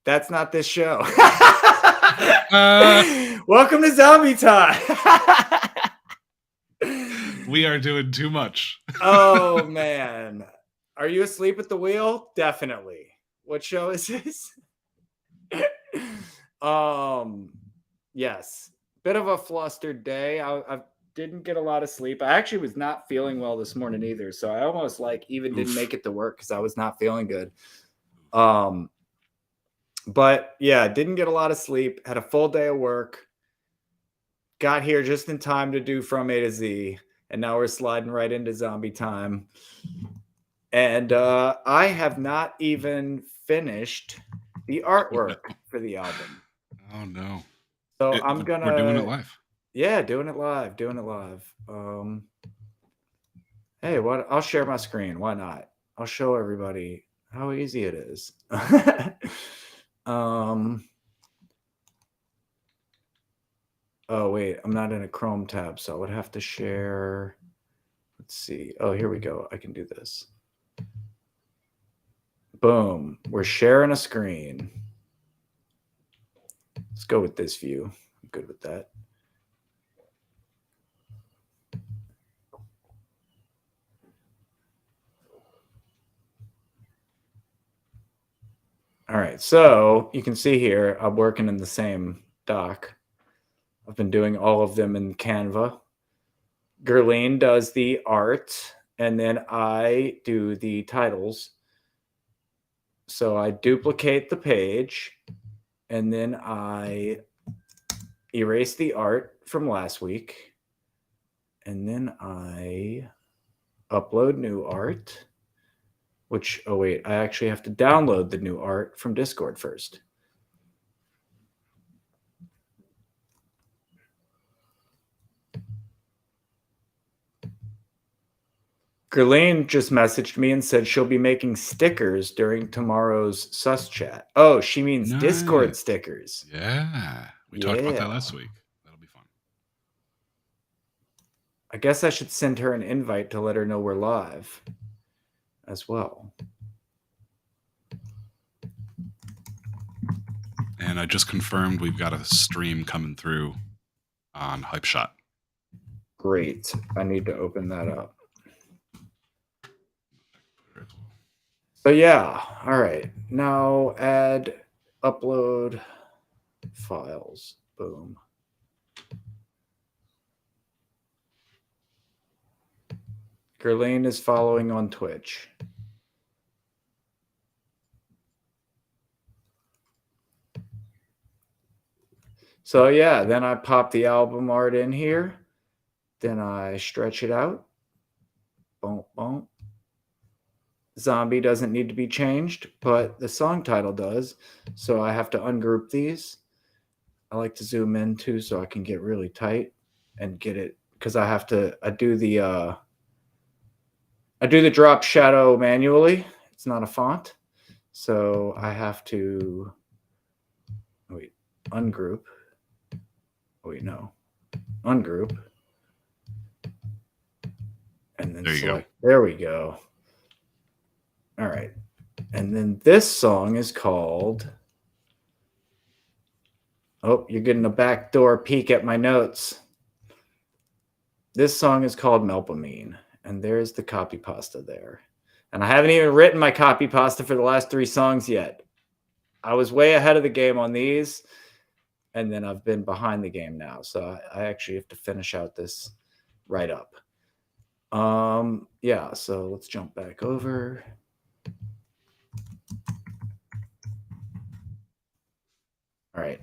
That's not this show. Uh, Welcome to Zombie Time. We are doing too much. Oh, man. Are you asleep at the wheel? Definitely. What show is this? Yes. Bit of a flustered day. I didn't get a lot of sleep. I actually was not feeling well this morning either. So I almost even didn't make it to work because I was not feeling good. But yeah, didn't get a lot of sleep. Had a full day of work. Got here just in time to do From A to Z. And now we're sliding right into Zombie Time. And I have not even finished the artwork for the album. Oh no. So we're doing it live. Yeah, doing it live. Hey, what? I'll share my screen. Why not? I'll show everybody how easy it is. Oh wait, I'm not in a Chrome tab, so I would have to share. Let's see. Oh, here we go. I can do this. Boom. We're sharing a screen. Let's go with this view. I'm good with that. All right, so you can see here, I'm working in the same doc. I've been doing all of them in Canva. Gerline does the art, and then I do the titles. So I duplicate the page, and then I erase the art from last week, and then I upload new art. Which, oh wait, I actually have to download the new art from Discord first. Gerlane just messaged me and said she'll be making stickers during tomorrow's sus chat. Oh, she means nice. Discord stickers. Yeah. We talked about that last week. That'll be fun. I guess I should send her an invite to let her know we're live as well. And I just confirmed we've got a stream coming through on Hypeshot. Great. I need to open that up. So yeah, all right. Now add, upload files. Boom. Gerlane is following on Twitch. So yeah, then I pop the album art in here. Then I stretch it out. Boom, boom. Zombie doesn't need to be changed, but the song title does. So I have to ungroup these. I like to zoom in too so I can get really tight and get it, because I do the drop shadow manually. It's not a font. So I have to ungroup. No. Ungroup. And then select. There we go. All right. And then this song is called... Oh, you're getting a backdoor peek at my notes. This song is called Melpomene. And there's the copy pasta there. And I haven't even written my copy pasta for the last 3 songs yet. I was way ahead of the game on these. And then I've been behind the game now. So I actually have to finish out this write up. Yeah, so let's jump back over. All right.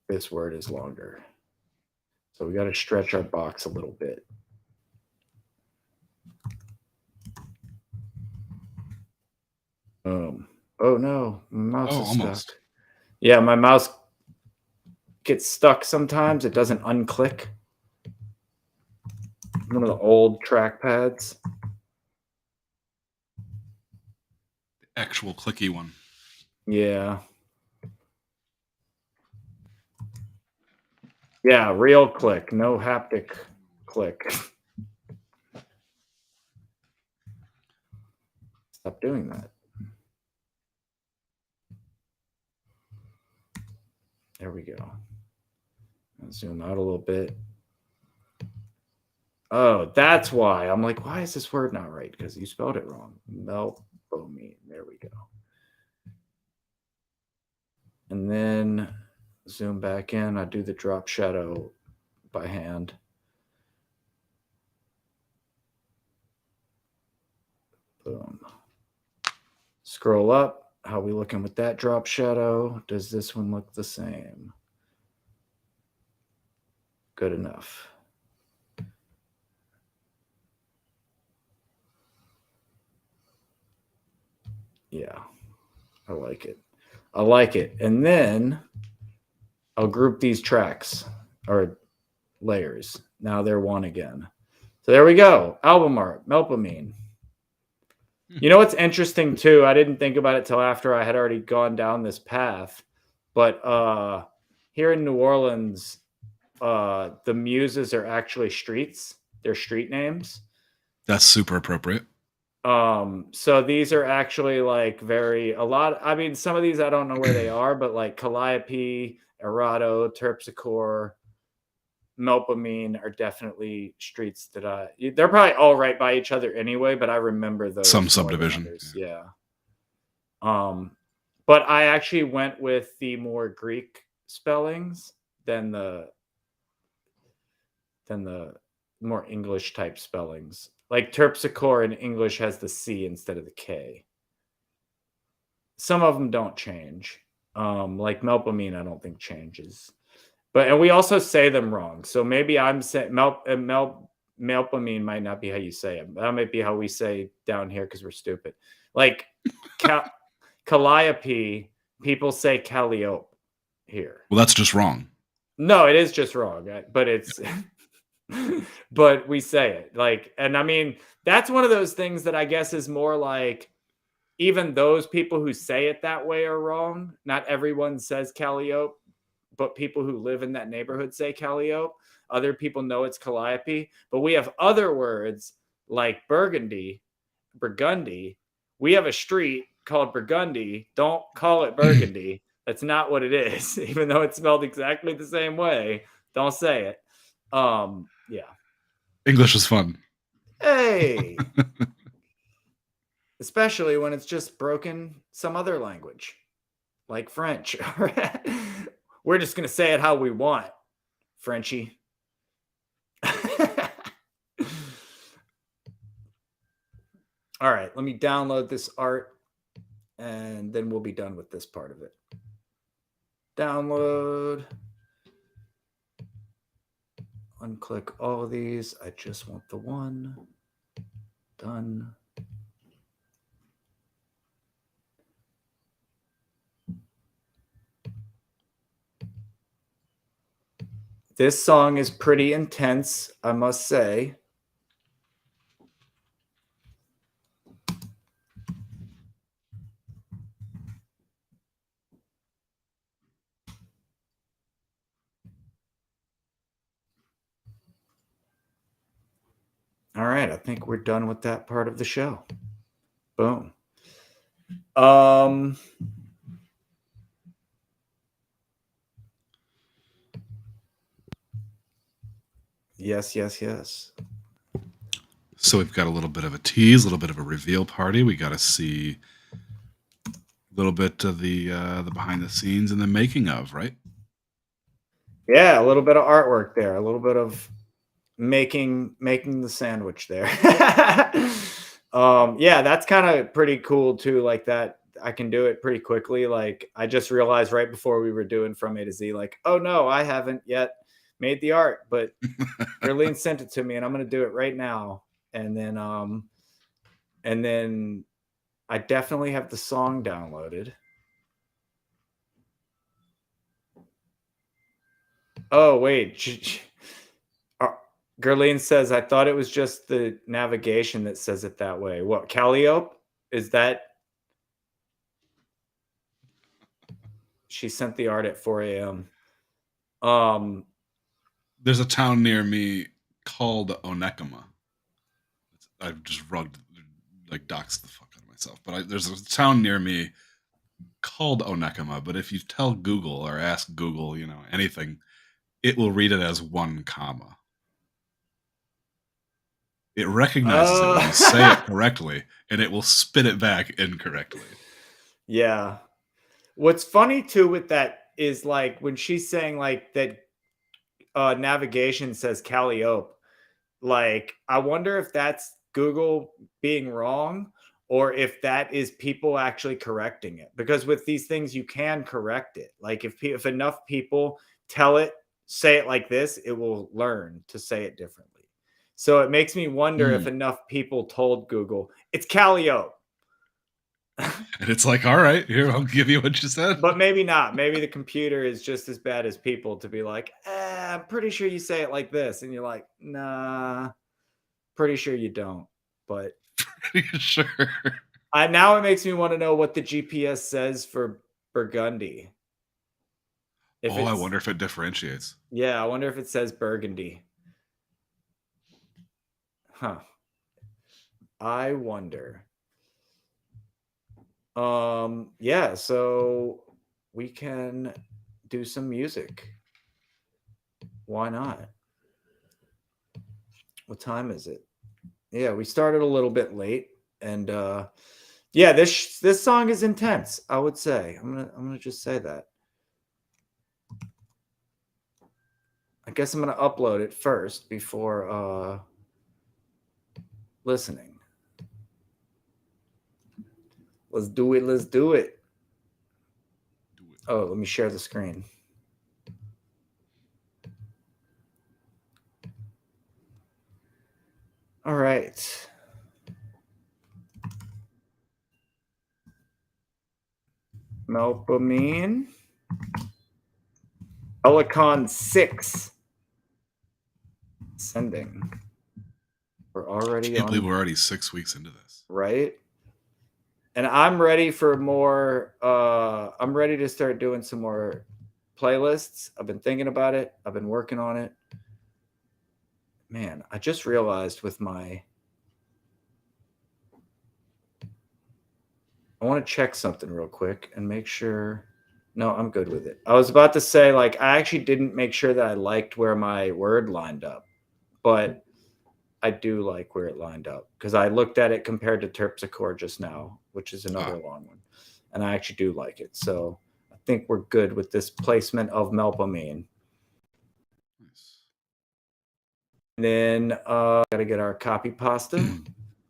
This word is longer. So we got to stretch our box a little bit. Oh no, my mouse is almost stuck. Yeah, my mouse gets stuck sometimes. It doesn't unclick. One of the old trackpads. The actual clicky one. Yeah. Yeah, real click, no haptic click. Stop doing that. There we go. I'll zoom out a little bit. Oh, that's why. I'm like, why is this word not right? Because you spelled it wrong. Melpomene. There we go. And then zoom back in. I do the drop shadow by hand. Boom. Scroll up. How we looking with that drop shadow? Does this one look the same? Good enough. Yeah, I like it. I like it. And then I'll group these tracks or layers. Now they're one again. So there we go. Album art, Melpomene. You know what's interesting too? I didn't think about it till after I had already gone down this path. But here in New Orleans, the muses are actually streets. They're street names. That's super appropriate. So these are actually like I mean, some of these I don't know where they are, but like Kalliope, Erato, Terpsikhore, Melpomene are definitely streets that they're probably all right by each other anyway, but I remember those. Some subdivision. Yeah. But I actually went with the more Greek spellings than the more English type spellings. Like Terpsichore in English has the C instead of the K. Some of them don't change. Like Melpomene, I don't think changes. And we also say them wrong. So maybe I'm saying Melpomene might not be how you say it. That might be how we say down here because we're stupid. Like Kalliope, people say Kalliope here. Well, that's just wrong. No, it is just wrong. But it's... but we say it like, and I mean, that's one of those things that I guess is more like even those people who say it that way are wrong. Not everyone says Kalliope, but people who live in that neighborhood say Kalliope. Other people know it's Kalliope, but we have other words like Burgundy. We have a street called Burgundy. Don't call it Burgundy. That's not what it is, even though it's spelled exactly the same way. Don't say it. Yeah. English is fun. Hey. Especially when it's just broken some other language, like French. We're just going to say it how we want, Frenchie. All right, let me download this art, and then we'll be done with this part of it. Download. Unclick all of these. I just want the one. Done. This song is pretty intense, I must say. All right, I think we're done with that part of the show. Boom. Yes. So we've got a little bit of a tease, a little bit of a reveal party. We got to see a little bit of the behind the scenes and the making of, right? Yeah, a little bit of artwork there, a little bit of making the sandwich there. Yeah, that's kind of pretty cool too. Like that, I can do it pretty quickly. Like I just realized right before we were doing From A to Z, like, oh no, I haven't yet made the art, but Erlene sent it to me, and I'm gonna do it right now. And then I definitely have the song downloaded. Oh wait. Gerline says, I thought it was just the navigation that says it that way. What, Kalliope? Is that? She sent the art at 4 a.m. There's a town near me called Onekama. I've just doxed the fuck out of myself. But there's a town near me called Onekama, but if you tell Google or ask Google, anything, it will read it as 1 comma. It recognizes it when you say it correctly, and it will spit it back incorrectly. Yeah. What's funny too with that is like when she's saying like that navigation says Kalliope, like I wonder if that's Google being wrong or if that is people actually correcting it. Because with these things you can correct it. Like if enough people tell it, say it like this, it will learn to say it differently. So it makes me wonder if enough people told Google, it's Kalliope. And it's like, all right, here, I'll give you what you said. But maybe not. Maybe the computer is just as bad as people to be like, I'm pretty sure you say it like this. And you're like, nah, pretty sure you don't. But Pretty sure. Now it makes me want to know what the GPS says for Burgundy. I wonder if it differentiates. Yeah, I wonder if it says Burgundy. Huh. I wonder. Yeah, so we can do some music. Why not? What time is it? Yeah, we started a little bit late, and yeah, this song is intense, I would say. I'm gonna just say that. I guess I'm gonna upload it first before listening. Let's do it. Let's do it. Oh, let me share the screen. All right. Melpomene. Helicon 6. Descending. We're already I can't believe we're already 6 weeks into this. Right? And I'm ready for more. I'm ready to start doing some more playlists. I've been thinking about it. I've been working on it. Man, I just realized with my... I want to check something real quick and make sure... No, I'm good with it. I was about to say, like, I actually didn't make sure that I liked where my word lined up. But I do like where it lined up because I looked at it compared to Terpsikhore just now, which is another long one. And I actually do like it. So I think we're good with this placement of Melpomene. Nice. And then got to get our copy pasta,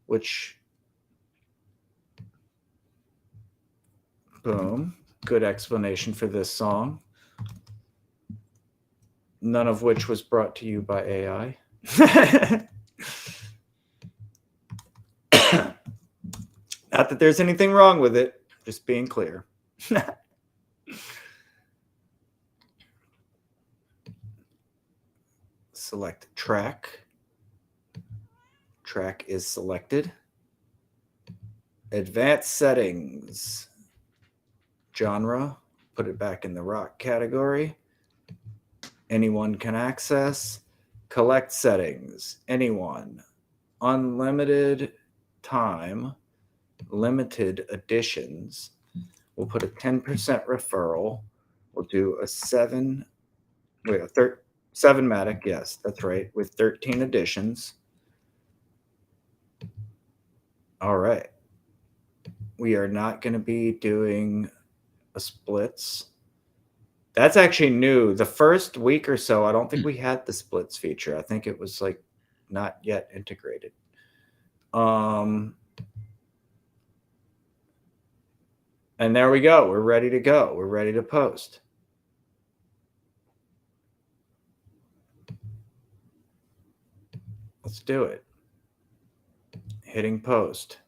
which... Boom. Good explanation for this song. None of which was brought to you by AI. Not that there's anything wrong with it, just being clear. Select track. Track is selected. Advanced settings. Genre, put it back in the rock category. Anyone can access. Collect settings. Anyone. Unlimited time. Limited editions. We'll put a 10% referral. We'll do a 7-matic, yes, that's right, with 13 editions. All right. We are not going to be doing a splits. That's actually new. The first week or so, I don't think we had the splits feature. I think it was like not yet integrated. And there we go. We're ready to go. We're ready to post. Let's do it. Hitting post.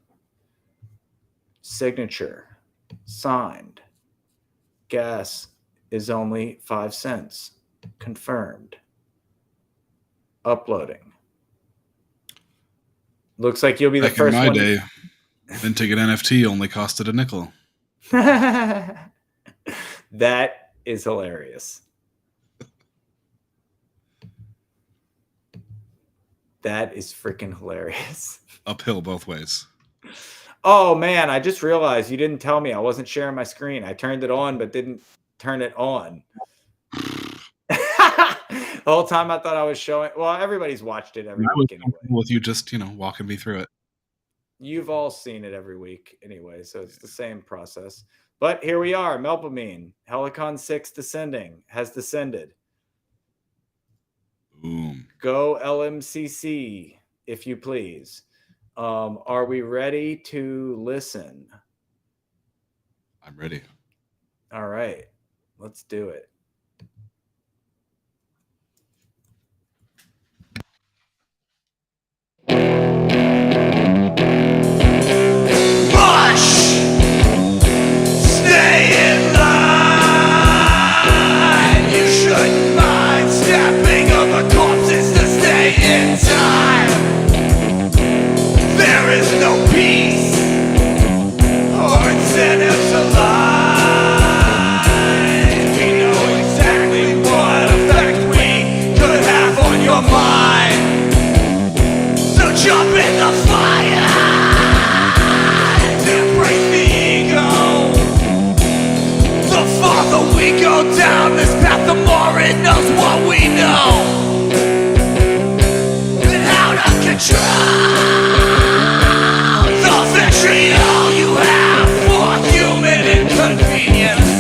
Signature. Signed. Gas is only 5 cents. Confirmed. Uploading. Looks like you'll be the first one. Back in my day, minting an NFT only costed a nickel. That is hilarious. That is freaking hilarious. Uphill both ways. Oh man, I just realized you didn't tell me. I wasn't sharing my screen. I turned it on, but didn't turn it on. The whole time I thought I was showing. Well, everybody's watched it every I was week anyway. comfortable with you just, walking me through it. You've all seen it every week anyway, so it's the same process. But here we are, Melpomene, Helicon 6 Descending has descended. Boom. Go LMCC, if you please. Are we ready to listen? I'm ready. All right, let's do it. Down this path, the more it knows what we know. And out of control, the vitriol you have for human inconvenience.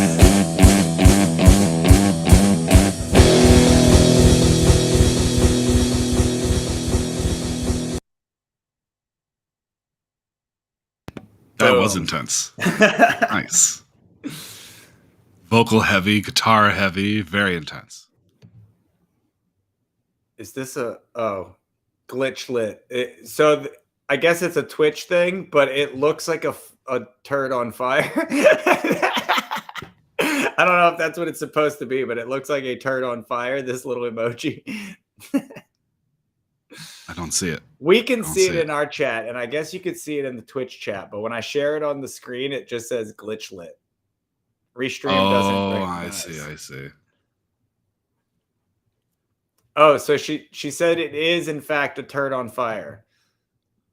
That was intense. Nice. Vocal heavy, guitar heavy, very intense. Is this glitch lit? I guess it's a Twitch thing, but it looks like a turd on fire. I don't know if that's what it's supposed to be, but it looks like a turd on fire, this little emoji. I don't see it. We can see it in our chat, and I guess you could see it in the Twitch chat, but when I share it on the screen, it just says glitch lit. Restream doesn't recognize. I see. Oh, so she said it is in fact a turd on fire.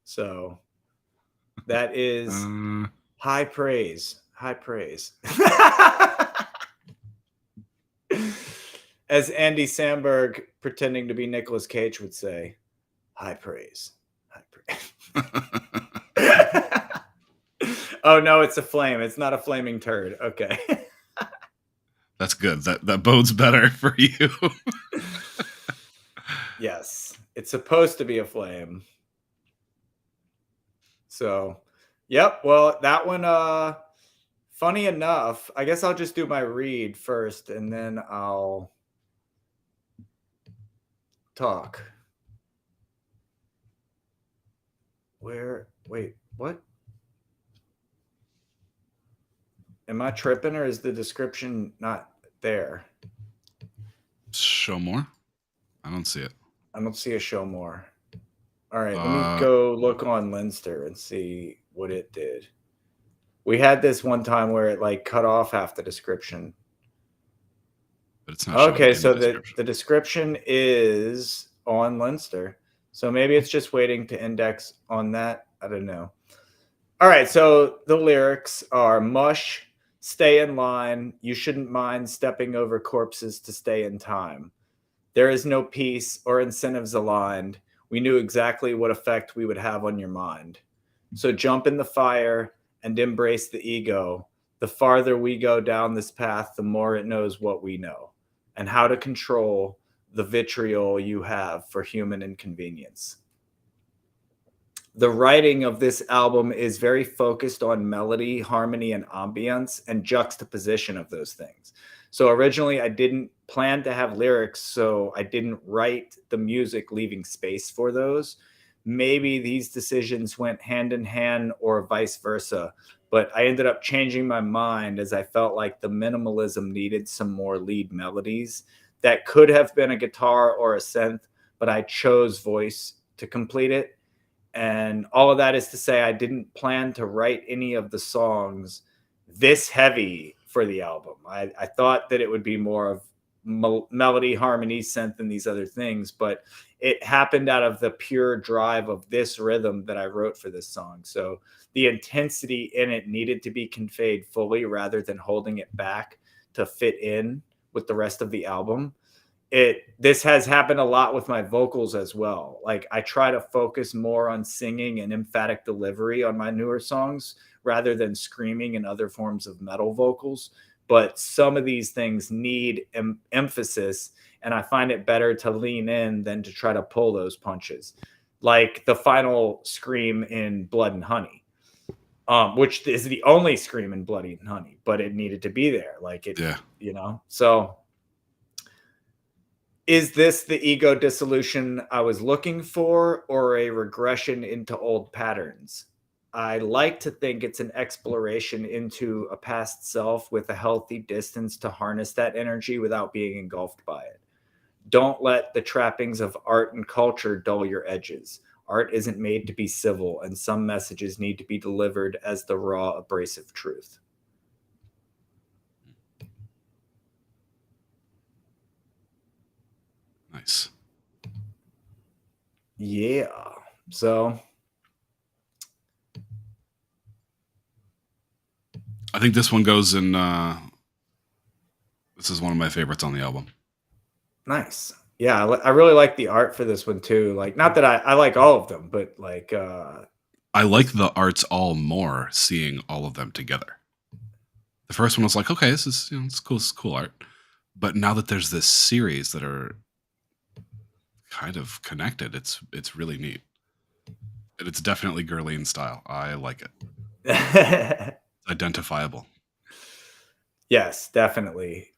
So that is high praise. High praise. As Andy Samberg pretending to be Nicolas Cage would say, high praise. High praise. Oh no, it's a flame. It's not a flaming turd. Okay. That's good. That bodes better for you. Yes. It's supposed to be a flame. So, yep. Well, that one funny enough, I guess I'll just do my read first and then I'll talk. Wait, what? Am I tripping or is the description not there? Show more? I don't see it. I don't see a show more. All right, let me go look on Linster and see what it did. We had this one time where it like cut off half the description. But it's not okay, so the description is on Linster. So maybe it's just waiting to index on that. I don't know. All right, so the lyrics are mush. Stay in line. You shouldn't mind stepping over corpses to stay in time. There is no peace or incentives aligned. We knew exactly what effect we would have on your mind. So jump in the fire and embrace the ego. The farther we go down this path, the more it knows what we know and how to control the vitriol you have for human inconvenience. The writing of this album is very focused on melody, harmony, and ambience and juxtaposition of those things. So originally I didn't plan to have lyrics, so I didn't write the music leaving space for those. Maybe these decisions went hand in hand or vice versa, but I ended up changing my mind as I felt like the minimalism needed some more lead melodies that could have been a guitar or a synth, but I chose voice to complete it. And all of that is to say I didn't plan to write any of the songs this heavy for the album. I thought that it would be more of melody, harmony, synth, and these other things, but it happened out of the pure drive of this rhythm that I wrote for this song. So the intensity in it needed to be conveyed fully rather than holding it back to fit in with the rest of the album. This has happened a lot with my vocals as well. Like I try to focus more on singing and emphatic delivery on my newer songs rather than screaming and other forms of metal vocals. But some of these things need emphasis, and I find it better to lean in than to try to pull those punches. Like the final scream in Blood and Honey, which is the only scream in Blood and Honey, but it needed to be there. Like it, you know, so is this the ego dissolution I was looking for, or a regression into old patterns? I like to think it's an exploration into a past self with a healthy distance to harness that energy without being engulfed by it. Don't let the trappings of art and culture dull your edges. Art isn't made to be civil, and some messages need to be delivered as the raw, abrasive truth. Nice. Yeah. So I think this one goes in. This is one of my favorites on the album. Nice. Yeah, I really like the art for this one too. Like, not that I like all of them, but like I like the arts all more seeing all of them together. The first one was like, okay, this is it's cool art. But now that there's this series that are kind of connected, it's really neat. And it's definitely Gerline style. I like it. It's identifiable. Yes, definitely.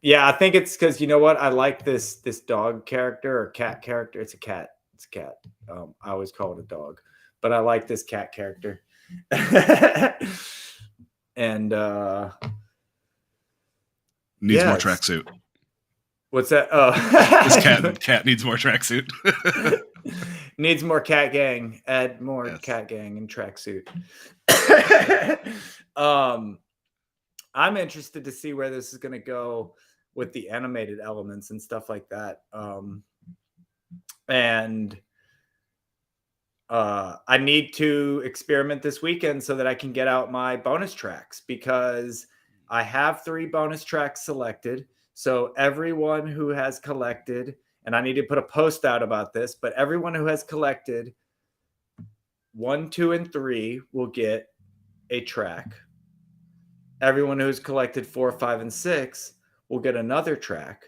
Yeah, I think it's because you know what? I like this dog character or cat character. It's a cat. It's a cat. I always call it a dog, but I like this cat character. And needs more tracksuit. What's that? Oh, this cat needs more tracksuit. Needs more cat gang. Add more cat gang and tracksuit. I'm interested to see where this is going to go with the animated elements and stuff like that. And I need to experiment this weekend so that I can get out my bonus tracks, because I have 3 bonus tracks selected. So everyone who has collected, and I need to put a post out about this, but everyone who has collected 1, 2, and 3 will get a track. Everyone who's collected 4, 5, and 6 will get another track.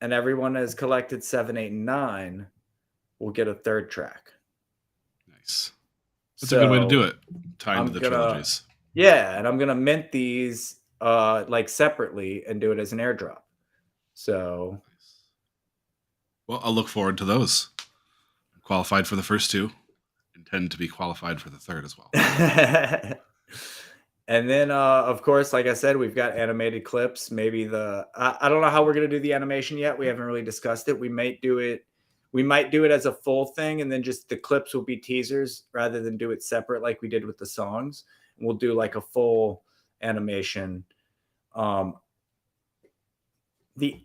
And everyone that has collected 7, 8, and 9 will get a third track. Nice. That's a good way to do it. Tie into the trilogies. Yeah, and I'm going to mint these like separately and do it as an airdrop. So. Well, I'll look forward to those. I'm qualified for the first 2. Intend to be qualified for the third as well. And then, of course, like I said, we've got animated clips. Maybe I don't know how we're going to do the animation yet. We haven't really discussed it. We might do it. We might do it as a full thing, and then just the clips will be teasers rather than do it separate like we did with the songs. And we'll do like a full animation. The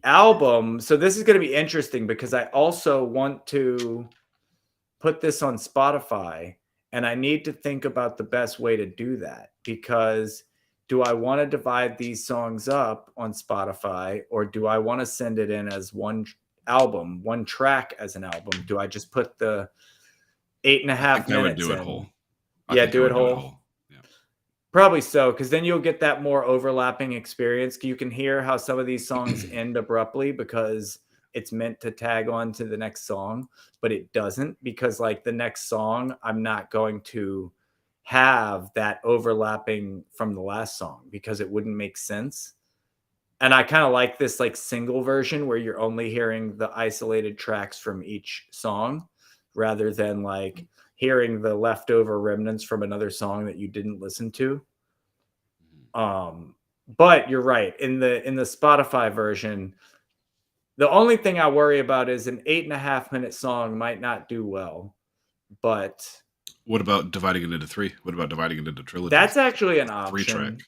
album. So this is going to be interesting because I also want to put this on Spotify. And I need to think about the best way to do that, because do I want to divide these songs up on Spotify, or do I want to send it in as one album, one track as an album? Do I just put the 8.5 minutes? I would do it whole. Yeah, do it whole. Yeah. Probably so, because then you'll get that more overlapping experience. You can hear how some of these songs end abruptly because it's meant to tag on to the next song, but it doesn't, because like the next song, I'm not going to have that overlapping from the last song because it wouldn't make sense. And I kind of like this like single version where you're only hearing the isolated tracks from each song rather than like hearing the leftover remnants from another song that you didn't listen to. But you're right. In the Spotify version, the only thing I worry about is an 8.5 minute song might not do well, but what about dividing it into 3? What about dividing it into trilogies? That's actually an option. 3 track.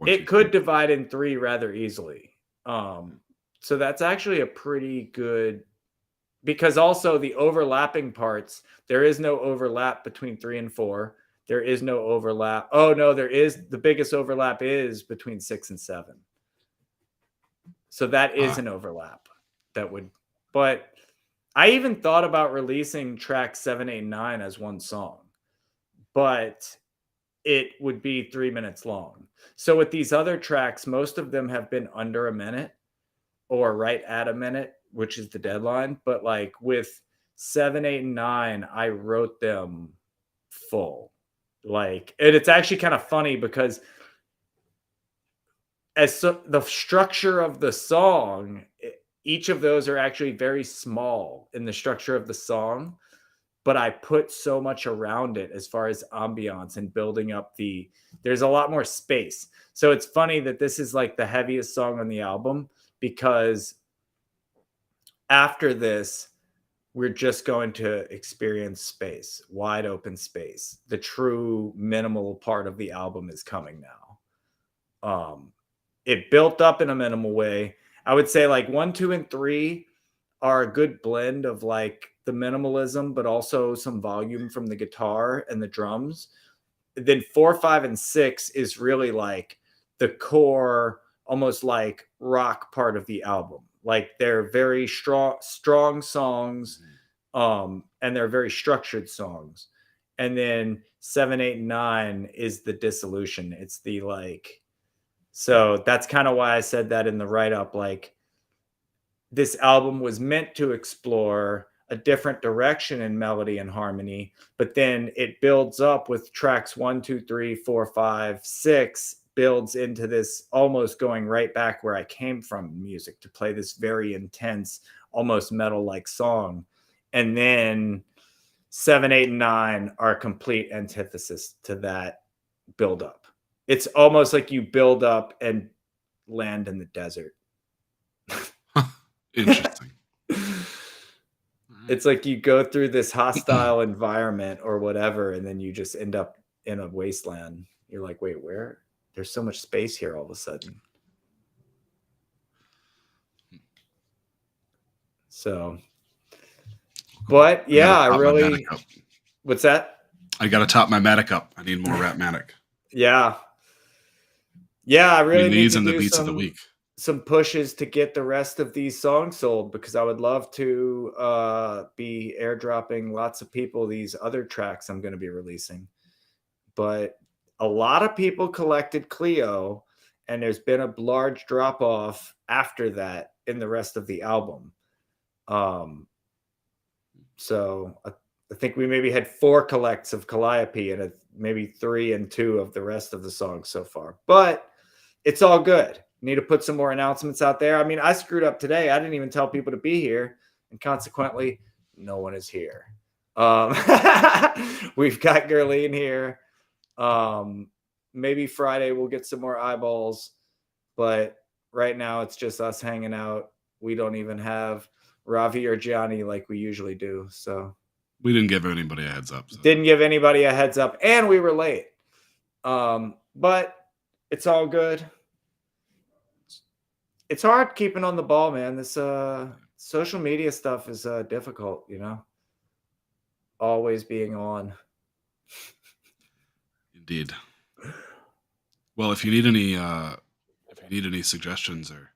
It could divide in 3 rather easily. So that's actually a pretty good, because also the overlapping parts, there is no overlap between 3 and 4. There is no overlap. Oh no, there is. The biggest overlap is between 6 and 7. So that is an overlap that would, but I even thought about releasing track 7, 8, and 9 as one song, but it would be 3 minutes long. So with these other tracks, most of them have been under a minute or right at a minute, which is the deadline. But like with 7, 8, and 9, I wrote them full. Like, and it's actually kind of funny because the structure of the song, each of those are actually very small in the structure of the song, but I put so much around it as far as ambiance and building up there's a lot more space. So it's funny that this is like the heaviest song on the album, because after this, we're just going to experience space, wide open space. The true minimal part of the album is coming now. It built up in a minimal way. I would say like 1, 2, and 3 are a good blend of like the minimalism, but also some volume from the guitar and the drums. Then 4, 5, and 6 is really like the core, almost like rock part of the album. Like they're very strong songs, and they're very structured songs. And then 7, 8, and 9 is the dissolution. It's the like, so that's kind of why I said that in the write-up. Like, this album was meant to explore a different direction in melody and harmony, but then it builds up with tracks 1, 2, 3, 4, 5, 6, builds into this almost going right back where I came from music, to play this very intense, almost metal-like song. And then 7, 8, and 9 are a complete antithesis to that build up. It's almost like you build up and land in the desert. Interesting. It's like you go through this hostile environment or whatever, and then you just end up in a wasteland. You're like, wait, where? There's so much space here all of a sudden. So, but yeah, I really. What's that? I got to top my Matic up. I need more rap Matic. Yeah. Yeah, I really need to the do beats of the week. Some pushes to get the rest of these songs sold, because I would love to be airdropping lots of people these other tracks I'm going to be releasing. But a lot of people collected Kleio, and there's been a large drop off after that in the rest of the album. So I think we maybe had 4 collects of Kalliope and maybe 3 and 2 of the rest of the songs so far. But it's all good. Need to put some more announcements out there. I mean, I screwed up today. I didn't even tell people to be here, and consequently, no one is here. We've got Gerline here. Maybe Friday we'll get some more eyeballs, but right now it's just us hanging out. We don't even have Ravi or Gianni like we usually do. So we didn't give anybody a heads up. So. Didn't give anybody a heads up, and we were late. But it's all good. It's hard keeping on the ball, man. This social media stuff is difficult, you know. Always being on. Indeed. Well, if you need any suggestions or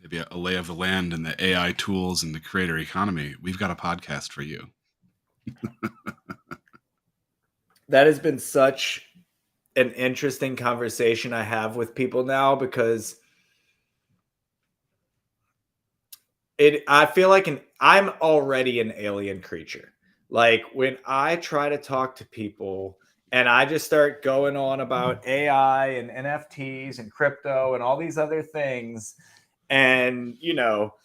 maybe a lay of the land and the AI tools and the creator economy, we've got a podcast for you. That has been such an interesting conversation I have with people now, because I feel like I'm already an alien creature. Like, when I try to talk to people and I just start going on about AI and NFTs and crypto and all these other things, and, you know,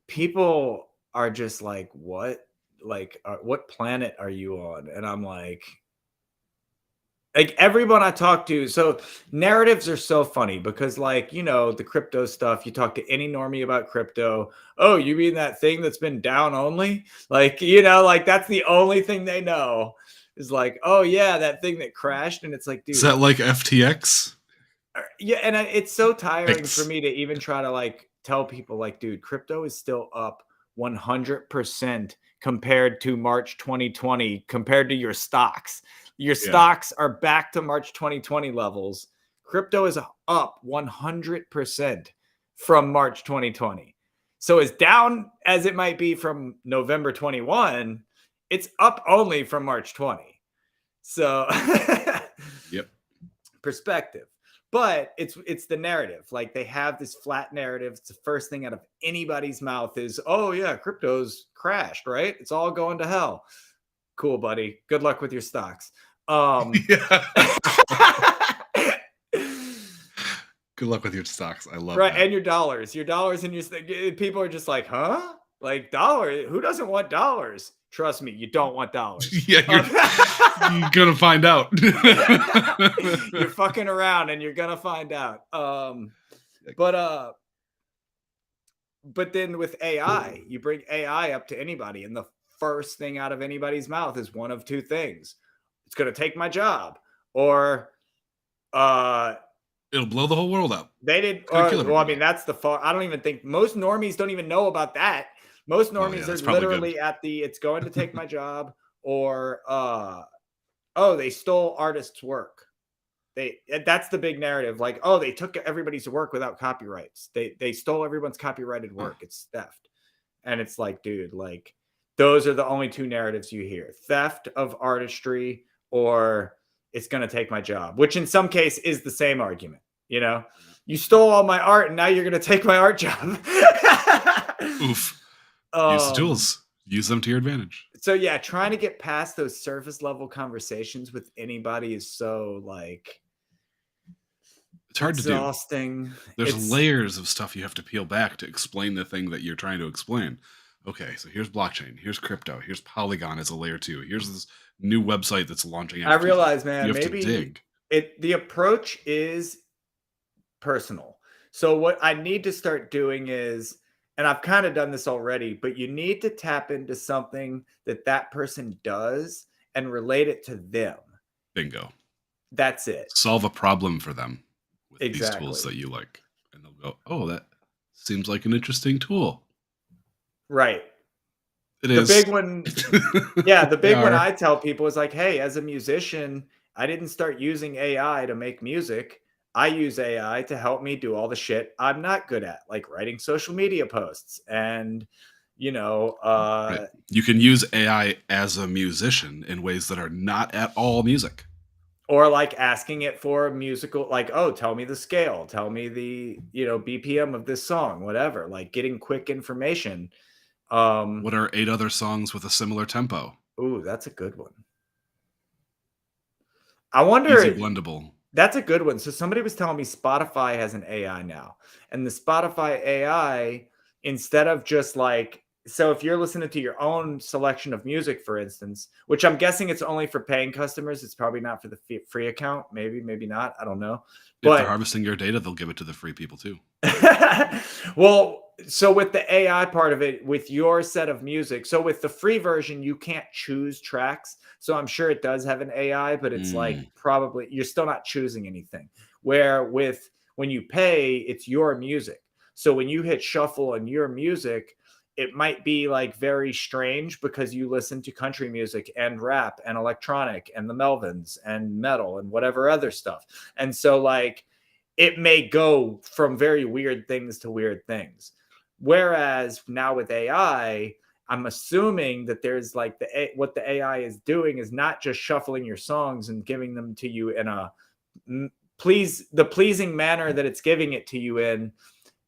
people are just like, what? Like, what planet are you on? And I'm like everyone I talk to. So narratives are so funny, because, like, you know, the crypto stuff, you talk to any normie about crypto. Oh, you mean that thing that's been down only? Like, you know, like that's the only thing they know is like, oh yeah, that thing that crashed. And it's like, dude, is that like FTX? Yeah, and it's so tiring Thanks. for me to even try to like tell people like, dude, crypto is still up 100% compared to March 2020 compared to your stocks. Your stocks are back to March 2020 levels. Crypto is up 100% from March 2020. So as down as it might be from November 21, it's up only from March 20. So Yep. perspective. But it's the narrative. Like they have this flat narrative. It's the first thing out of anybody's mouth is, oh yeah, crypto's crashed, right? It's all going to hell. Cool, buddy. Good luck with your stocks. Yeah. Good luck with your stocks. I love Right, that. and your dollars. Your dollars and your people are just like, huh? Like dollar? Who doesn't want dollars? Trust me, you don't want dollars. Yeah, you're gonna find out. You're fucking around and you're gonna find out. But then with AI, you bring AI up to anybody, and the first thing out of anybody's mouth is one of two things. It's gonna take my job, or It'll blow the whole world up. they did. It's gonna kill Well, I everybody. mean, that's the far. I don't even think most normies don't even know about that. Most Oh, yeah, normies that's are probably literally good. at the it's going to take my job, or oh, they stole artists' work. That's the big narrative. Like, oh, they took everybody's work without copyrights. They stole everyone's copyrighted work. It's theft. And it's like, dude, like those are the only two narratives you hear. Theft of artistry or it's going to take my job, which in some case is the same argument, you know? You stole all my art and now you're going to take my art job. Oof. Use the tools. Use them to your advantage. So yeah, trying to get past those surface level conversations with anybody is so like It's hard exhausting. to do. There's layers of stuff you have to peel back to explain the thing that you're trying to explain. Okay, so here's blockchain, here's crypto, here's Polygon as a layer 2. Here's this new website that's launching. I realize, man, you have maybe to dig. the approach is personal. So what I need to start doing is, and I've kind of done this already, but you need to tap into something that that person does and relate it to them. Bingo. That's it. Solve a problem for them with these Exactly. tools that you like. And they'll go, oh, that seems like an interesting tool. Right. It The is. big one, yeah, the big They one are. I tell people is like, hey, as a musician, I didn't start using AI to make music. I use AI to help me do all the shit I'm not good at, like writing social media posts and, you know, Right. You can use AI as a musician in ways that are not at all music. or like asking it for a musical, like, oh, tell me the scale, tell me the, you know, BPM of this song, whatever, like getting quick information. What are 8 other songs with a similar tempo? Ooh, that's a good one. I wonder, Easy blendable. that's a good one. So somebody was telling me Spotify has an AI now, and the Spotify AI, instead of just like, so if you're listening to your own selection of music, for instance, which I'm guessing it's only for paying customers, it's probably not for the free account. Maybe not. I don't know. If they're But harvesting your data, they'll give it to the free people too. well, so with the AI part of it, with your set of music, so with the free version, you can't choose tracks. So I'm sure it does have an AI, but it's like probably you're still not choosing anything. Where with when you pay, it's your music. So when you hit shuffle on your music, it might be like very strange because you listen to country music and rap and electronic and the Melvins and metal and whatever other stuff. And so like it may go from very weird things to weird things. Whereas now with AI, I'm assuming that there's like what the AI is doing is not just shuffling your songs and giving them to you in a pleasing manner that it's giving it to you in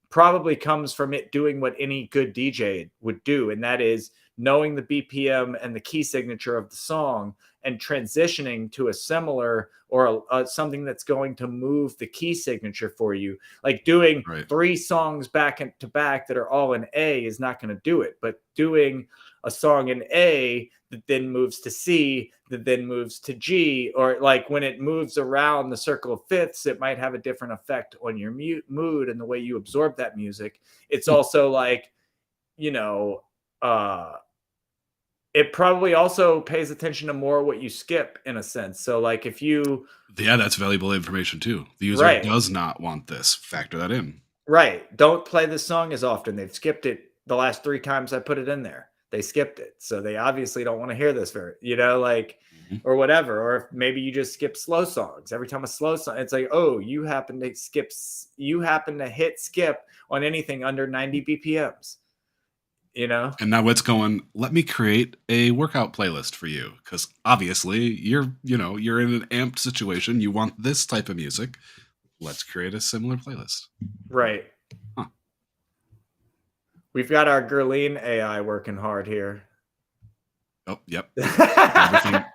probably comes from it doing what any good DJ would do, and that is knowing the BPM and the key signature of the song and transitioning to a similar or something that's going to move the key signature for you. Like doing 3 songs back to back that are all in A is not going to do it, but doing a song in A that then moves to C, that then moves to G, or like when it moves around the circle of fifths, it might have a different effect on your mood and the way you absorb that music. It's also like, you know, it probably also pays attention to more what you skip in a sense. So like if you Yeah, that's valuable information too. The user right, does not want this. Factor that in. right, don't play this song as often. They've skipped it the last 3 times I put it in there. They skipped it. So they obviously don't want to hear this very, like Mhm. or whatever. Or if maybe you just skip slow songs. Every time a slow song, it's like, oh, you happen to hit skip on anything under 90 BPMs, you know? And now it's going, let me create a workout playlist for you. Because obviously you're in an amped situation. You want this type of music. Let's create a similar playlist. Right. Huh. We've got our Gerline AI working hard here. Oh, yep.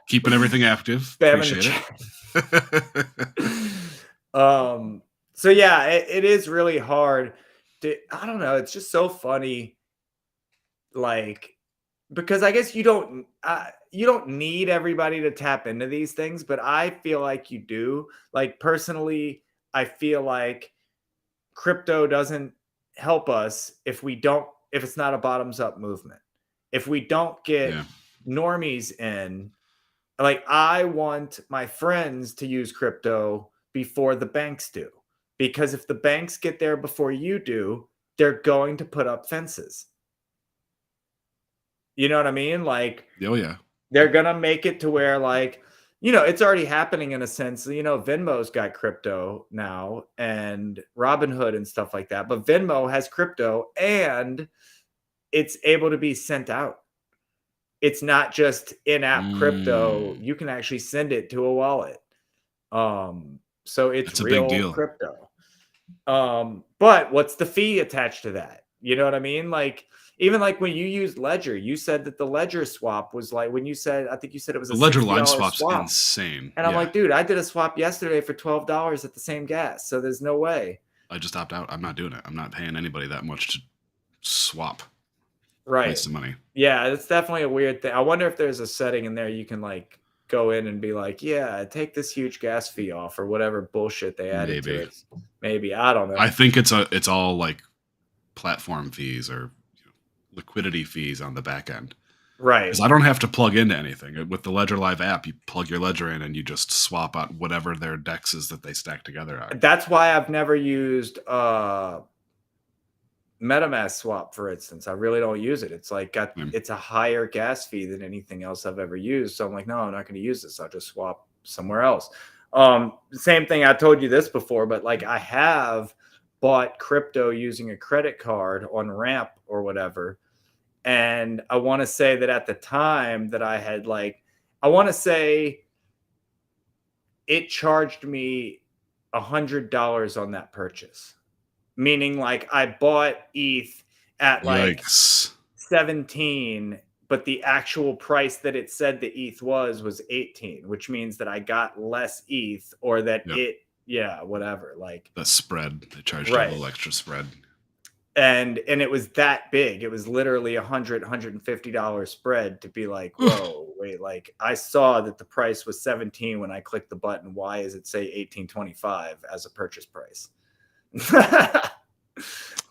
Keeping everything active. Spamming Appreciate it. So yeah, it is really hard I don't know, it's just so funny, like, because I guess you don't need everybody to tap into these things, but I feel like you do. Like personally, I feel like crypto doesn't help us if it's not a bottoms up movement. If we don't get Yeah. normies in, like I want my friends to use crypto before the banks do. Because if the banks get there before you do, they're going to put up fences. You know what I mean? Like, Oh, yeah. they're going to make it to where, like, it's already happening in a sense. Venmo's got crypto now and Robinhood and stuff like that. But Venmo has crypto and it's able to be sent out. It's not just in-app crypto. You can actually send it to a wallet. So it's That's a real big deal. crypto. But what's the fee attached to that? You know what I mean? Like, even like when you use Ledger, you said that the Ledger swap was like, I think you said it was The a Ledger $60 line swap's swap. insane. And I'm like, dude, I did a swap yesterday for $12 at the same gas. So there's no way. I just opt out. I'm not doing it. I'm not paying anybody that much to swap. Right. Waste of money. Yeah, it's definitely a weird thing. I wonder if there's a setting in there you can like go in and be like, yeah, take this huge gas fee off or whatever bullshit they added to it. Maybe. I don't know. I think it's all like platform fees or liquidity fees on the back end. Right. Because I don't have to plug into anything. With the Ledger Live app, you plug your Ledger in and you just swap out whatever their dexes that they stack together are. That's why I've never used MetaMask swap, for instance. I really don't use it. It's like it's a higher gas fee than anything else I've ever used. So I'm like, no, I'm not going to use this. I'll just swap somewhere else. Same thing. I told you this before, but like I have bought crypto using a credit card on Ramp or whatever. And I want to say that at the time that I had I want to say it charged me $100 on that purchase. Meaning like I bought ETH at like 17, but the actual price that it said the ETH was 18, which means that I got less ETH or that whatever. Like the spread, they charged a little extra spread. And it was that big. It was literally $150 spread to be like, whoa, wait, like I saw that the price was 17 when I clicked the button. Why is it say 18.25 as a purchase price? That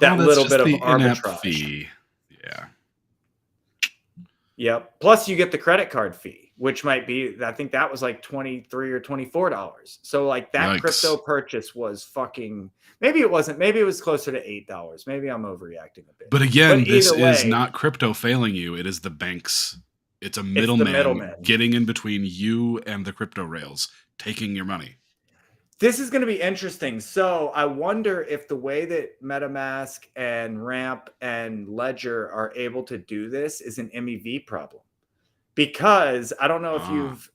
little bit of arbitrage fee. Yeah. Yep. Plus you get the credit card fee, which might be, I think that was like $23 or $24. So like that crypto purchase was fucking, maybe it wasn't, maybe it was closer to $8. Maybe I'm overreacting a bit. But again, this is not crypto failing you. It is the banks. It's a middleman getting in between you and the crypto rails, taking your money. This is going to be interesting. So I wonder if the way that MetaMask and Ramp and Ledger are able to do this is an MEV problem. Because I don't know if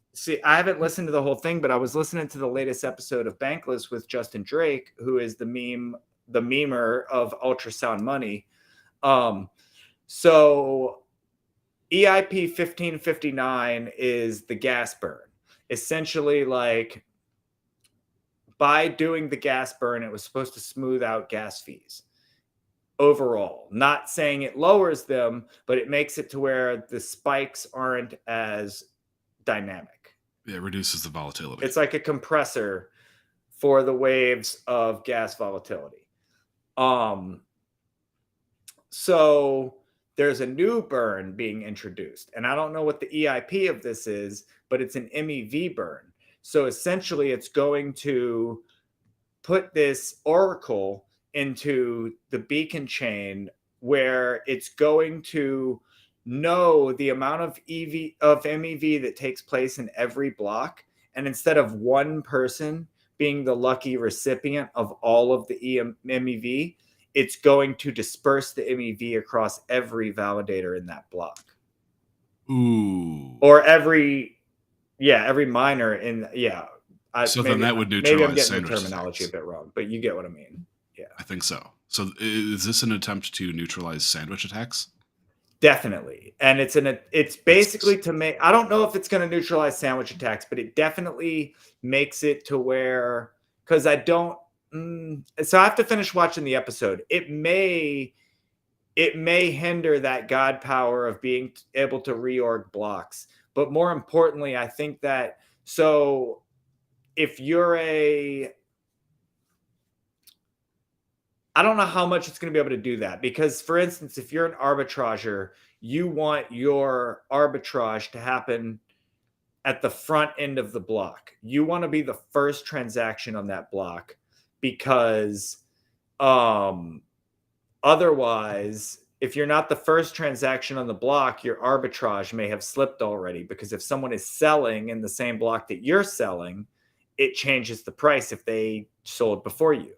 I haven't listened to the whole thing, but I was listening to the latest episode of Bankless with Justin Drake, who is the memer of Ultrasound Money. So EIP 1559 is the gas burn. Essentially, like, by doing the gas burn, it was supposed to smooth out gas fees overall. Not saying it lowers them, but it makes it to where the spikes aren't as dynamic. It reduces the volatility. It's like a compressor for the waves of gas volatility. So there's a new burn being introduced. And I don't know what the EIP of this is, but it's an MEV burn. So essentially, it's going to put this oracle into the beacon chain where it's going to know the amount of MEV that takes place in every block. And instead of one person being the lucky recipient of all of the MEV, it's going to disperse the MEV across every validator in that block. Ooh. Or every miner in, So maybe, then that would maybe neutralize I'm getting the sandwich terminology attacks. a bit wrong, but you get what I mean. Yeah, I think so. So is this an attempt to neutralize sandwich attacks? definitely. And it's basically to make, I don't know if it's going to neutralize sandwich attacks, but it definitely makes it to where, because I don't, so I have to finish watching the episode. It may hinder that god power of being able to reorg blocks. But more importantly, I think that, so if you're I don't know how much it's going to be able to do that, because, for instance, if you're an arbitrager, you want your arbitrage to happen at the front end of the block. You want to be the first transaction on that block, because otherwise, if you're not the first transaction on the block, your arbitrage may have slipped already, because if someone is selling in the same block that you're selling, it changes the price if they sold before you.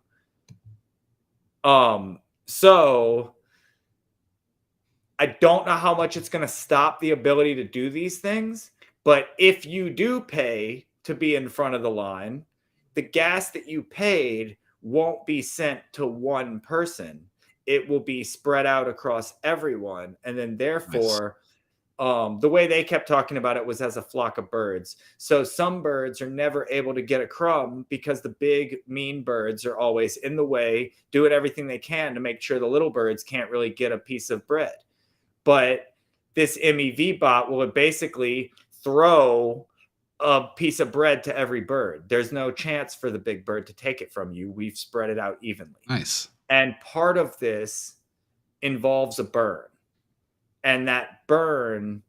So I don't know how much it's going to stop the ability to do these things, but if you do pay to be in front of the line, the gas that you paid won't be sent to one person. It will be spread out across everyone. And then therefore, the way they kept talking about it was as a flock of birds. So some birds are never able to get a crumb because the big mean birds are always in the way, doing everything they can to make sure the little birds can't really get a piece of bread. But this MEV bot will basically throw a piece of bread to every bird. There's no chance for the big bird to take it from you. We've spread it out evenly. Nice. And part of this involves a burn. And that burn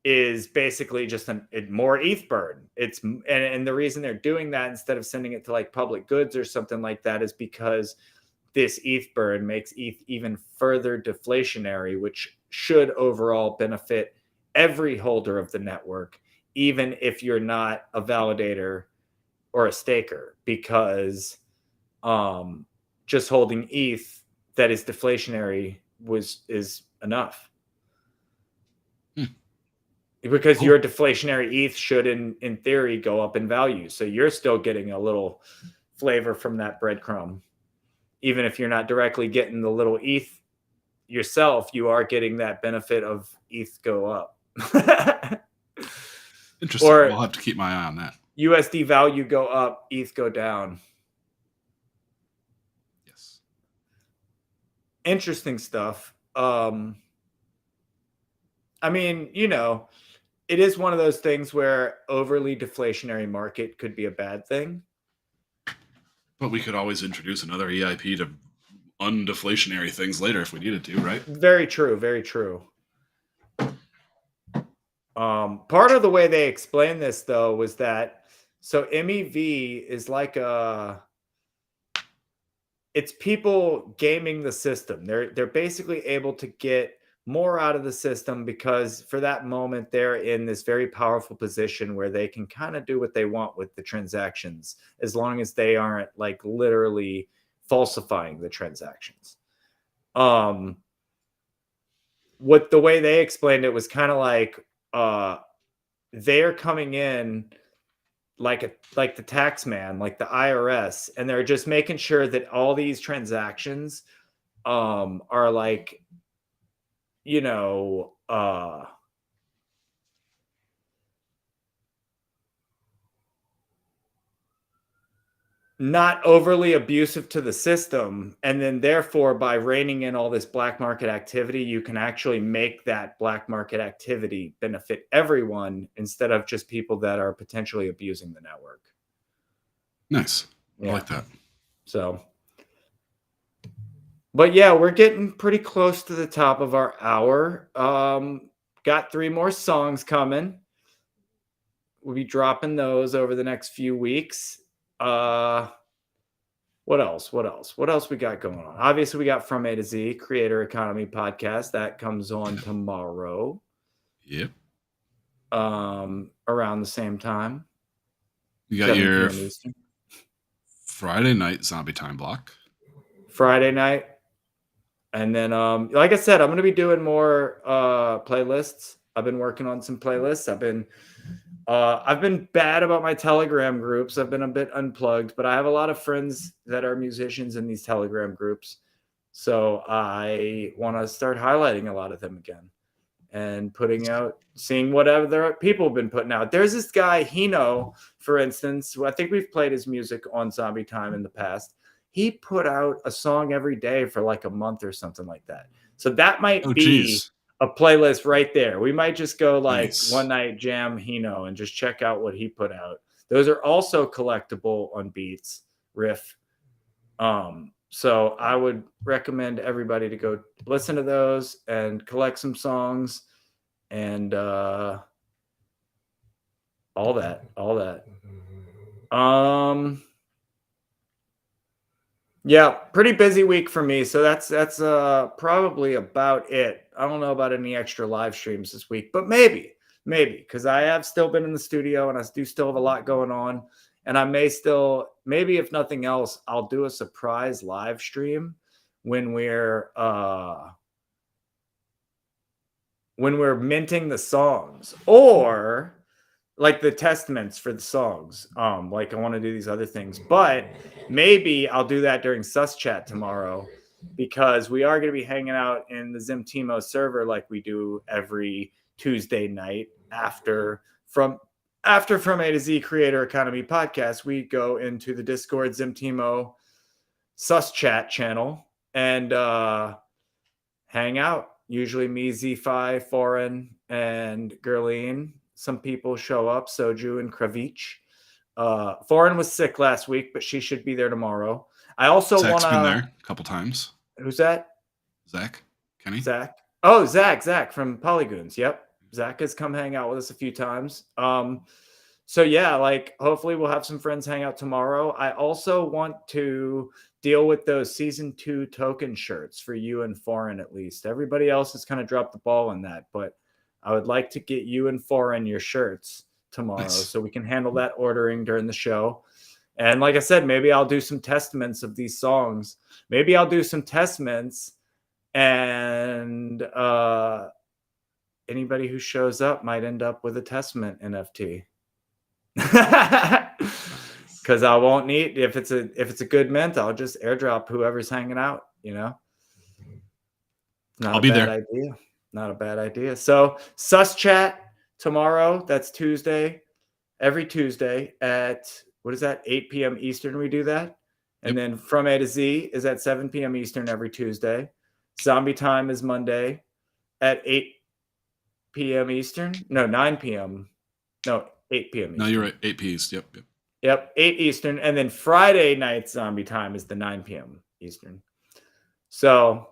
is basically just a more ETH burn. And the reason they're doing that instead of sending it to like public goods or something like that is because this ETH burn makes ETH even further deflationary, which should overall benefit every holder of the network, even if you're not a validator or a staker, because just holding ETH that is deflationary is enough. Because your deflationary ETH should, in theory, go up in value. So you're still getting a little flavor from that breadcrumb. Even if you're not directly getting the little ETH yourself, you are getting that benefit of ETH go up. Interesting. Or we'll have to keep my eye on that. USD value go up, ETH go down. Yes. Interesting stuff. I mean, it is one of those things where overly deflationary market could be a bad thing. But we could always introduce another EIP to undeflationary things later if we needed to, right? Very true. Very true. Part of the way they explained this, though, was that so MEV is like it's people gaming the system. They're basically able to get more out of the system because for that moment they're in this very powerful position where they can kind of do what they want with the transactions as long as they aren't like literally falsifying the transactions. What the way they explained it was kind of like they're coming in like the tax man, like the IRS, and they're just making sure that all these transactions are like not overly abusive to the system. And then therefore, by reining in all this black market activity, you can actually make that black market activity benefit everyone instead of just people that are potentially abusing the network. Nice. I like that. So But yeah, we're getting pretty close to the top of our hour. Got 3 more songs coming. We'll be dropping those over the next few weeks. What else? What else? What else we got going on? Obviously, we got From A to Z, Creator Economy Podcast. That comes on tomorrow. Yep. Around the same time. You got your Eastern. Friday night zombie time block. Friday night. And then, like I said, I'm going to be doing more playlists. I've been working on some playlists. I've been bad about my Telegram groups. I've been a bit unplugged, but I have a lot of friends that are musicians in these Telegram groups. So I want to start highlighting a lot of them again and putting out, seeing what other people have been putting out. There's this guy, Hino, for instance, who I think we've played his music on Zombie Time in the past. He put out a song every day for like a month or something like that. So that might be a playlist right there. We might just go like one night jam Hino and just check out what he put out. Those are also collectible on Beats, Riff. So I would recommend everybody to go listen to those and collect some songs and all that. Yeah, pretty busy week for me. So that's probably about it. I don't know about any extra live streams this week, but maybe because I have still been in the studio and I do still have a lot going on. And I may still, maybe if nothing else, I'll do a surprise live stream when we're minting the songs, or like the testaments for the songs. Like I want to do these other things, but maybe I'll do that during Sus Chat tomorrow, because we are going to be hanging out in the Zimtimo server like we do every Tuesday night after From A to Z Creator Economy Podcast. We go into the Discord Zimtimo Sus Chat channel and hang out. Usually me, Z5, Foreign, and Gerline. Some people show up, Soju and Kravich. Foreign was sick last week, but she should be there tomorrow. I also want to... Zach's been there a couple times. Who's that? Zach? Kenny? Zach. Oh, Zach from Polygoons. Yep. Zach has come hang out with us a few times. So yeah, like hopefully we'll have some friends hang out tomorrow. I also want to deal with those season 2 token shirts for you and Foreign, at least. Everybody else has kind of dropped the ball on that, but I would like to get you and Foreign your shirts tomorrow so we can handle that ordering during the show. And like I said, maybe I'll do some testaments of these songs. Maybe I'll do some testaments, and anybody who shows up might end up with a testament NFT. Because I won't need, if it's a good mint, I'll just airdrop whoever's hanging out, you know. I'll be there. Idea. Not a bad idea. So Sus Chat tomorrow, that's Tuesday, every Tuesday at, what is that, 8 p.m. Eastern we do that. And then From A to Z is at 7 p.m. Eastern every Tuesday. Zombie Time is Monday at 8 p.m. Eastern. No, 9 p.m. No, 8 p.m. Eastern. No, you're right. 8 p.m. Yep, 8 Eastern. And then Friday night Zombie Time is the 9 p.m. Eastern. So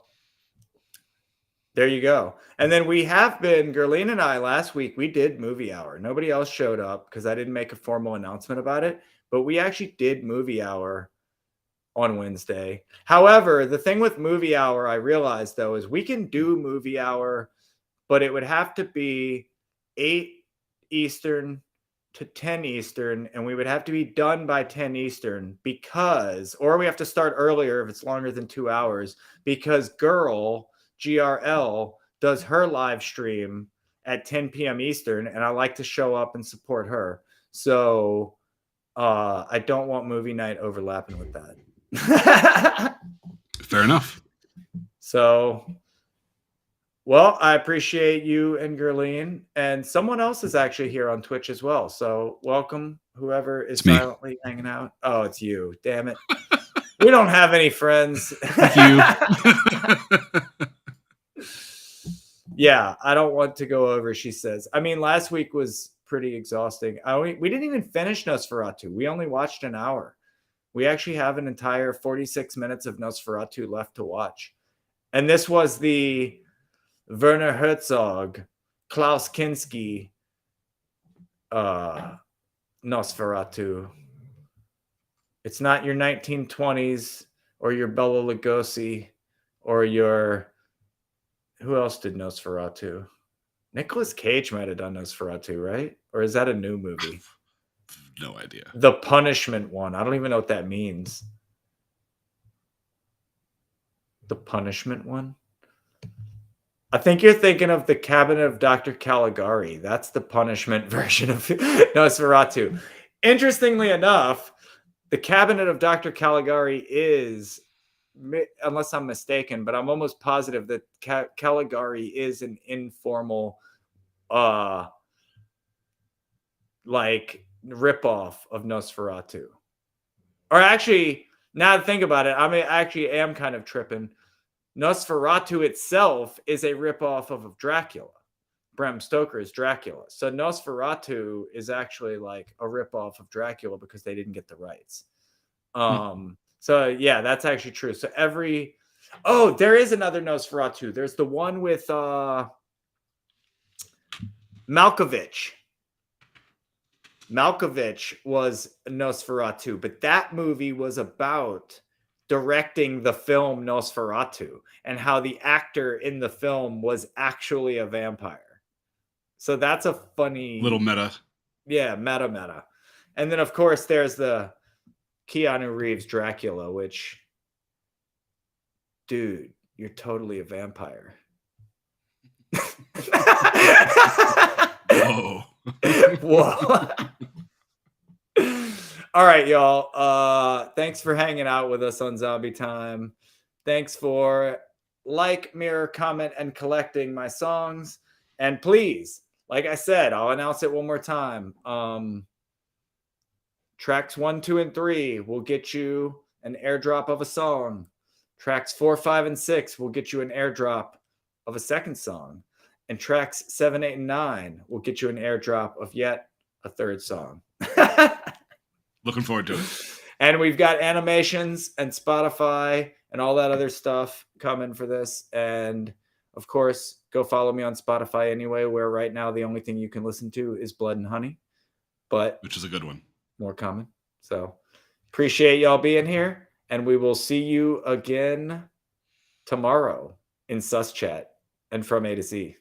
there you go. And then we have been, Gerline and I, last week, we did movie hour. Nobody else showed up because I didn't make a formal announcement about it. But we actually did movie hour on Wednesday. However, the thing with movie hour, I realized, though, is we can do movie hour, but it would have to be 8 Eastern to 10 Eastern, and we would have to be done by 10 Eastern because, or we have to start earlier if it's longer than 2 hours, because GRL does her live stream at 10 p.m. Eastern, and I like to show up and support her. So I don't want movie night overlapping with that. Fair enough. So, well, I appreciate you and Gerline, and someone else is actually here on Twitch as well. So welcome, whoever is silently hanging out. Oh, it's you. Damn it. We don't have any friends. You. Yeah, I don't want to go over, she says. I mean, last week was pretty exhausting. We didn't even finish Nosferatu. We only watched an hour. We actually have an entire 46 minutes of Nosferatu left to watch. And this was the Werner Herzog, Klaus Kinski Nosferatu. It's not your 1920s or your Bela Lugosi or your... Who else did Nosferatu? Nicolas Cage might have done Nosferatu, right? Or is that a new movie? No idea. The Punishment one. I don't even know what that means. The Punishment one? I think you're thinking of the Cabinet of Dr. Caligari. That's the Punishment version of Nosferatu. Interestingly enough, the Cabinet of Dr. Caligari is, unless I'm mistaken, but I'm almost positive that Caligari is an informal like ripoff of Nosferatu. Or actually, now to think about it, I actually am kind of tripping. Nosferatu itself is a ripoff of Dracula. Bram Stoker's Dracula. So Nosferatu is actually like a ripoff of Dracula because they didn't get the rights. So yeah, that's actually true. So there is another Nosferatu. There's the one with Malkovich. Malkovich was Nosferatu, but that movie was about directing the film Nosferatu and how the actor in the film was actually a vampire. So that's a funny... Little meta. Yeah, meta. And then, of course, there's the Keanu Reeves Dracula, which... Dude, you're totally a vampire. Whoa. Whoa. All right, y'all. Thanks for hanging out with us on Zombie Time. Thanks for mirror, comment, and collecting my songs. And please, like I said, I'll announce it one more time. Tracks 1, 2, and 3 will get you an airdrop of a song. Tracks 4, 5, and 6 will get you an airdrop of a second song. And tracks 7, 8, and 9 will get you an airdrop of yet a third song. Looking forward to it. And we've got animations and Spotify and all that other stuff coming for this. And of course, go follow me on Spotify anyway, where right now the only thing you can listen to is Blood and Honey, but which is a good one. More coming. So appreciate y'all being here, and we will see you again tomorrow in Sus Chat and From A to Z.